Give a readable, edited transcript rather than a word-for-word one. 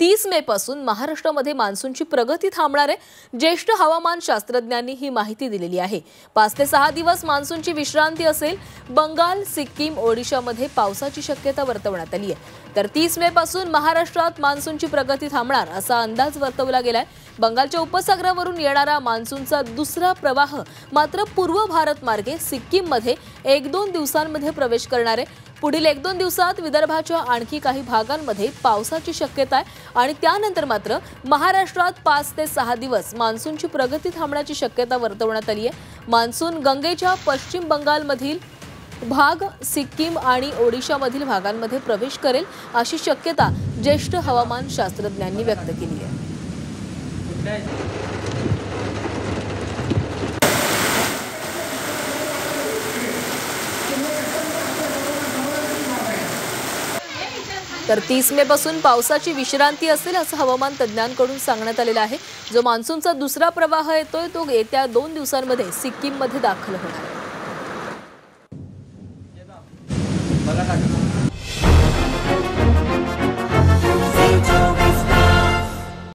30 मे पासून महाराष्ट्रामध्ये मान्सूनची प्रगती थांबणार आहे। ज्येष्ठ हवामान शास्त्रज्ञांनी ही माहिती दिलेली आहे। 5 ते 6 दिवस मान्सूनची विश्रांती असेल। बंगाल, सिक्कीम, ओडिशामध्ये पावसाची शक्यता वर्तवण्यात आली आहे। तर 30 मे पासून महाराष्ट्रात मान्सूनची प्रगती थांबणार असा अंदाज वर्तवला गेलाय। बंगालच्या उपसागरावरून येणारा मान्सूनचा दुसरा प्रवाह मात्र पूर्व भारत मार्गे सिक्कीममध्ये 1-2 दिवसांमध्ये प्रवेश करणार आहे। पुढील 1-2 दिवसात विदर्भाच्या आणखी काही भागांमध्ये पावसाची शक्यता आहे आणि त्यानंतर मात्र महाराष्ट्रात 5 ते 6 दिवस मान्सूनची प्रगती थांबण्याची शक्यता वर्तवण्यात आली आहे। मान्सून गंगेच्या पश्चिम बंगालमधील भाग, सिक्कीम आणि ओडिशामधील भागांमध्ये प्रवेश करेल अशी शक्यता ज्येष्ठ हवामान शास्त्रज्ञांनी व्यक्त केली आहे। तर 30 मे पासून पावसाची विश्रांती असेल असं हवामान तज्ञांकडून सांगण्यात आलेलं आहे। जो मान्सूनचा दुसरा प्रवाह येतोय तो येत्या 2 दिवसांमध्ये सिक्कीममध्ये दाखल होणार आहे।